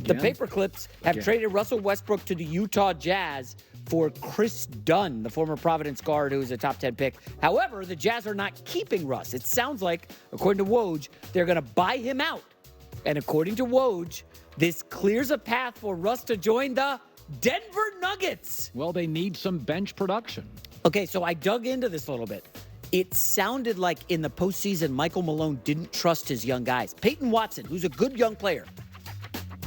The Paperclips have traded Russell Westbrook to the Utah Jazz for Chris Dunn, the former Providence guard who was a top 10 pick. However, the Jazz are not keeping Russ. It sounds like, according to Woj, they're going to buy him out. And according to Woj, this clears a path for Russ to join the Denver Nuggets. Well, they need some bench production. Okay, so I dug into this a little bit. It sounded like in the postseason, Michael Malone didn't trust his young guys. Peyton Watson, who's a good young player,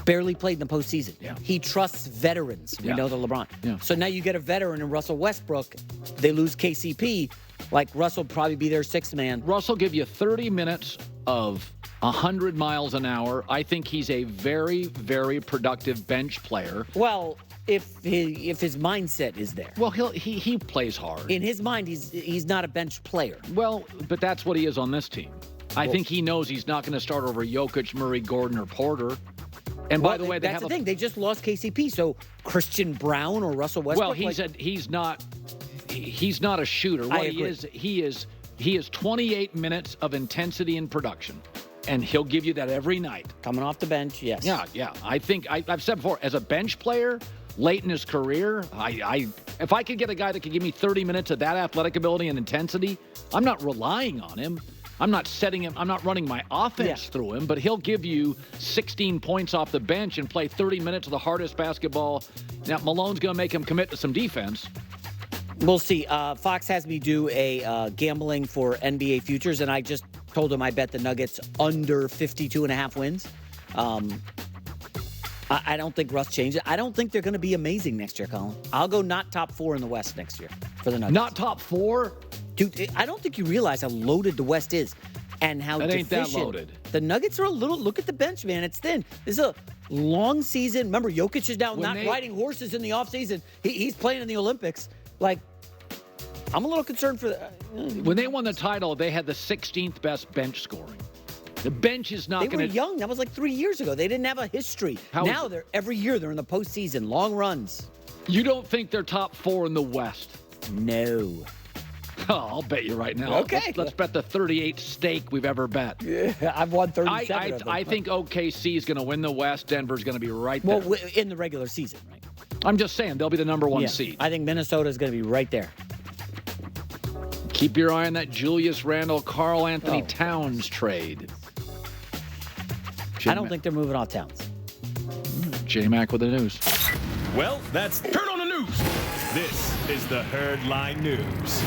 barely played in the postseason. Yeah. He trusts veterans. We know the LeBron. Yeah. So now you get a veteran in Russell Westbrook. They lose KCP. Like, Russell probably be their sixth man. Russell give you 30 minutes of 100 miles an hour. I think he's a very, very productive bench player. Well, if his mindset is there. Well, he plays hard. In his mind, he's not a bench player. Well, but that's what he is on this team. I think he knows he's not going to start over Jokic, Murray, Gordon, or Porter. And by the way, that's the thing. They just lost KCP. So Christian Brown or Russell Westbrook. Well, he's not a shooter. What he is 28 minutes of intensity and production, and he'll give you that every night. Coming off the bench, yes. Yeah. I think I've said before, as a bench player late in his career, if I could get a guy that could give me 30 minutes of that athletic ability and intensity, I'm not relying on him. I'm not setting him. I'm not running my offense through him, but he'll give you 16 points off the bench and play 30 minutes of the hardest basketball. Now, Malone's going to make him commit to some defense. We'll see. Fox has me do a gambling for NBA futures, and I just told him I bet the Nuggets under 52.5 wins. I don't think Russ changed it. I don't think they're going to be amazing next year, Colin. I'll go not top 4 in the West next year for the Nuggets. Not top 4? Dude, I don't think you realize how loaded the West is and how deficient. Ain't that loaded. The Nuggets are a little, look at the bench, man. It's thin. This is a long season. Remember, Jokic is now not riding horses in the offseason. He's playing in the Olympics. Like, I'm a little concerned for when they won the title, they had the 16th best bench scoring. The bench is not going to... They were young. That was like 3 years ago. They didn't have a history. Now, every year, they're in the postseason. Long runs. You don't think they're top 4 in the West? No. Oh, I'll bet you right now. Okay. Let's bet the 38th stake we've ever bet. Yeah, I've won 37 of them. I think OKC is going to win the West. Denver's going to be right there. Well, in the regular season, right? I'm just saying, they'll be the number 1 seed. I think Minnesota is going to be right there. Keep your eye on that Julius Randle, Karl Anthony Towns trade. I don't think they're moving off Towns. J-Mac with the news. Well, that's Heard on the News. This is the Herdline News.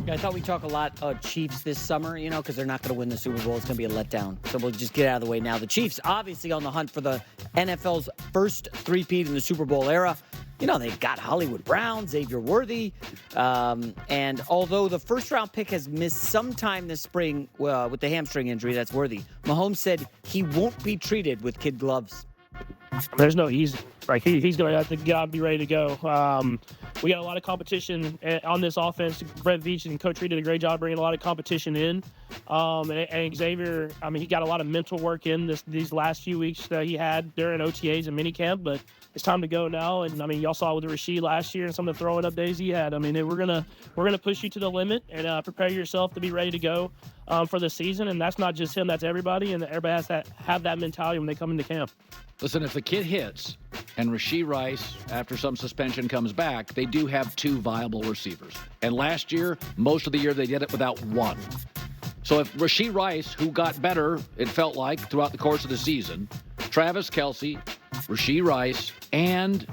I thought we'd talk a lot Chiefs this summer, because they're not going to win the Super Bowl. It's going to be a letdown. So we'll just get out of the way now. The Chiefs, obviously on the hunt for the NFL's first three-peat in the Super Bowl era. They got Hollywood Brown, Xavier Worthy. And although the first-round pick has missed some time this spring with the hamstring injury, that's Worthy, Mahomes said he won't be treated with kid gloves. There's no easy. Right, he's going to have to get out and be ready to go. We got a lot of competition on this offense. Brett Veach and Coach Reed did a great job bringing a lot of competition in. And Xavier, he got a lot of mental work in these last few weeks that he had during OTAs and minicamp, but it's time to go now. And y'all saw with Rasheed last year and some of the throwing up days he had. We're gonna push you to the limit and prepare yourself to be ready to go for the season. And that's not just him; that's everybody. And everybody has to have that mentality when they come into camp. Listen, if the kid hits and Rashee Rice, after some suspension, comes back, they do have 2 viable receivers. And last year, most of the year, they did it without 1. So if Rashee Rice, who got better, it felt like, throughout the course of the season, Travis Kelce, Rashee Rice, and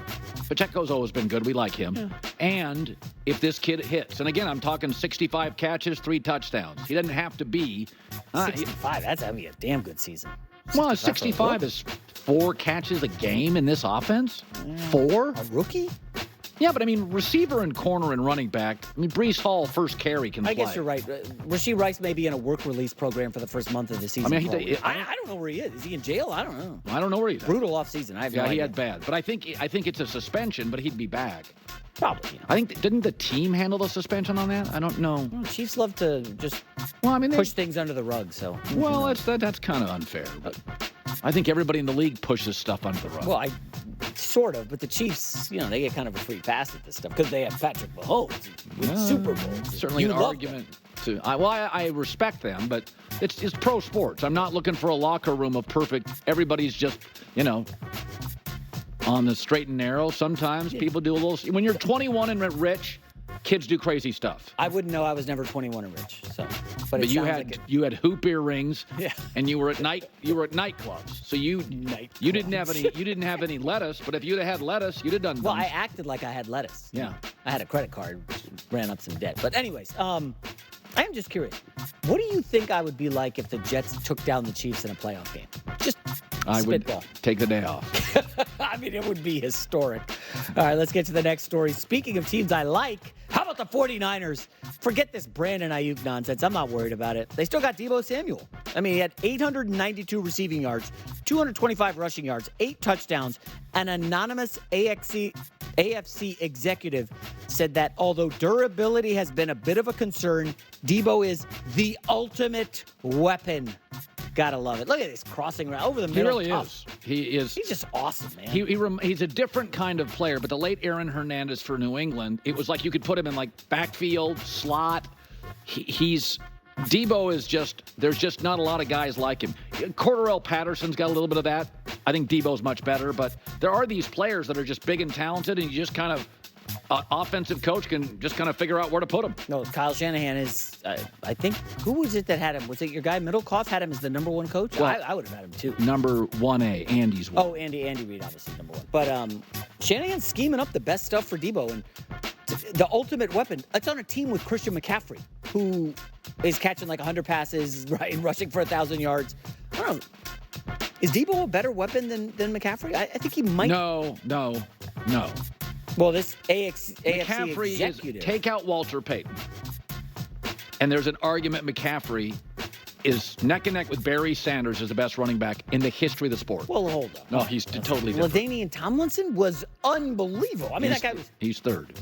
Pacheco's always been good. We like him. Yeah. And if this kid hits, and again, I'm talking 65 catches, 3 touchdowns. He doesn't have to be... 65, that's going to be a damn good season. Well, 65 is 4 catches a game in this offense? 4? A rookie? Yeah, but receiver and corner and running back. Breece Hall, first carry can play. I guess you're right. Rashee Rice may be in a work release program for the first month of the season. I don't know where he is. Is he in jail? I don't know. I don't know where he is. Brutal off season. I have no idea. He had bad. But I think it's a suspension, but he'd be back. Probably. Yeah. I think, didn't the team handle the suspension on that? I don't know. Well, Chiefs love to just push things under the rug. So. Well, that's kind of unfair. But I think everybody in the league pushes stuff under the rug. Well, sort of, but the Chiefs, they get kind of a free pass at this stuff because they have Patrick Mahomes with Super Bowls. Certainly an argument. I respect them, but it's pro sports. I'm not looking for a locker room of perfect. Everybody's just, on the straight and narrow. Sometimes people do a little. When you're 21 and rich, kids do crazy stuff. I wouldn't know. I was never 21 and rich. So, but you had hoop earrings. Yeah. And you were at nightclubs. So you didn't have any lettuce. But if you'd have had lettuce, you'd have done. Well, I acted like I had lettuce. Yeah. I had a credit card, ran up some debt. But anyways, I am just curious. What do you think I would be like if the Jets took down the Chiefs in a playoff game? Just I spitball. would take the day off. I mean, it would be historic. All right, let's get to the next story. Speaking of teams I like, how about the 49ers? Forget this Brandon Ayuk nonsense. I'm not worried about it. They still got Deebo Samuel. I mean, he had 892 receiving yards, 225 rushing yards, 8 touchdowns. An anonymous AFC executive said that although durability has been a bit of a concern, Deebo is the ultimate weapon. Gotta love it. Look at this crossing around over the middle. He really is. He is. He's just awesome, man. He's a different kind of player, but the late Aaron Hernandez for New England, it was like you could put him in like backfield, slot. Deebo is just, there's just not a lot of guys like him. Cordarrelle Patterson's got a little bit of that. I think Deebo's much better, but there are these players that are just big and talented, and you just kind of, offensive coach can just kind of figure out where to put him. No, Kyle Shanahan is, I think, who was it that had him? Was it your guy Middlecoff had him as the number 1 coach? Well, I would have had him too. Number 1A, Andy's one. Oh, Andy Reid, obviously number 1. But Shanahan's scheming up the best stuff for Deebo, and the ultimate weapon. It's on a team with Christian McCaffrey, who is catching like 100 passes, right, and rushing for 1,000 yards. I don't know. Is Deebo a better weapon than McCaffrey? I think he might. No. Well, this AFC McCaffrey executive. Take out Walter Payton. And there's an argument McCaffrey is neck and neck with Barry Sanders as the best running back in the history of the sport. Well, hold up. No, he's totally different. LaDainian Tomlinson was unbelievable. I mean, that guy was... He's third.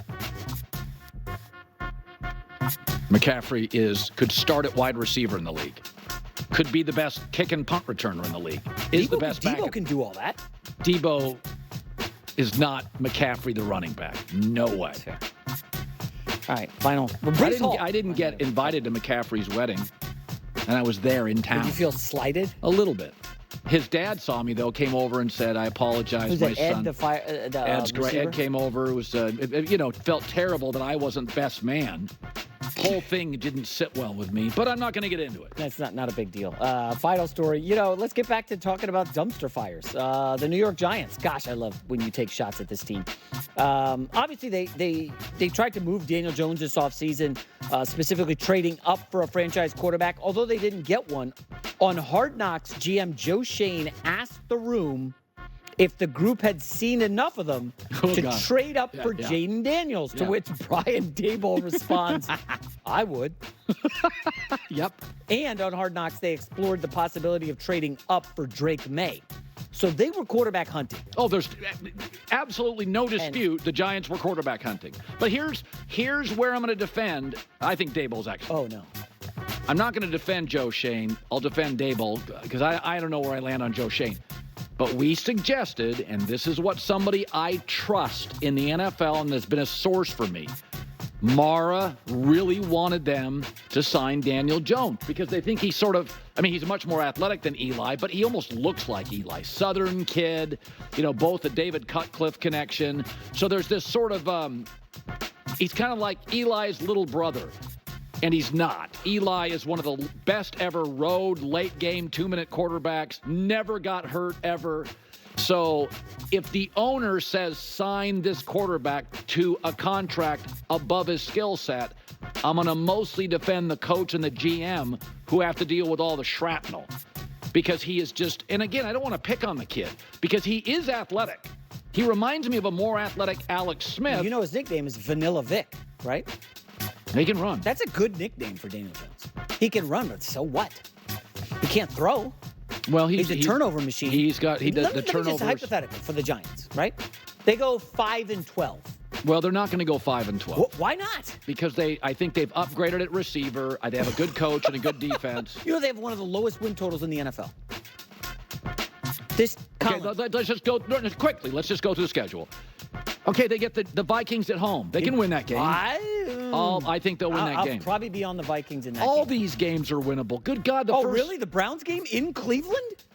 McCaffrey could start at wide receiver in the league. Could be the best kick and punt returner in the league. Deebo can do all that. Deebo is not McCaffrey the running back. No way. All right, final. I didn't get invited to McCaffrey's wedding, and I was there in town. Did you feel slighted? A little bit. His dad saw me, though, came over and said, I apologize, was my it Ed, son. Ed came over. It was, felt terrible that I wasn't best man. Whole thing didn't sit well with me, but I'm not going to get into it. That's not a big deal. Final story. Let's get back to talking about dumpster fires. The New York Giants. Gosh, I love when you take shots at this team. Obviously, they tried to move Daniel Jones this offseason, specifically trading up for a franchise quarterback, although they didn't get one. On Hard Knocks, GM Joe Shane asked the room if the group had seen enough of them to trade up for Jaden Daniels, to which Brian Daboll responds, I would. Yep. And on Hard Knocks, they explored the possibility of trading up for Drake May. So they were quarterback hunting. Oh, there's absolutely no dispute the Giants were quarterback hunting. But here's where I'm going to defend. I think Daboll's excellent. Oh, no. I'm not going to defend Joe Shane. I'll defend Daboll because I don't know where I land on Joe Shane. But we suggested, and this is what somebody I trust in the NFL and has been a source for me, Mara really wanted them to sign Daniel Jones because they think he's he's much more athletic than Eli, but he almost looks like Eli. Southern kid, both a David Cutcliffe connection. So there's this sort of, he's kind of like Eli's little brother. And he's not. Eli is one of the best ever road late game 2-minute quarterbacks. Never got hurt ever. So if the owner says sign this quarterback to a contract above his skill set, I'm going to mostly defend the coach and the GM who have to deal with all the shrapnel. Because he is just, and again, I don't want to pick on the kid because he is athletic. He reminds me of a more athletic Alex Smith. His nickname is Vanilla Vic, right? He can run. That's a good nickname for Daniel Jones. He can run, but so what? He can't throw. Well, he's a turnover machine. He does the turnovers. Let me just hypothetical for the Giants, right? They go 5-12. Well, they're not going to go 5-12. Why not? Because I think they've upgraded at receiver. They have a good coach and a good defense. They have one of the lowest win totals in the NFL. Let's just go quickly. Let's just go through the schedule. Okay, they get the Vikings at home. They can win that game. I think they'll win that game. I'll probably be on the Vikings in that game. All these games are winnable. Good God. Really? The Browns game in Cleveland?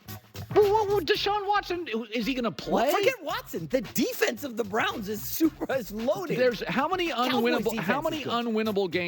Well, Deshaun Watson, is he going to play? Forget Watson. The defense of the Browns is loaded. There's how many Cowboys defense is good. unwinnable games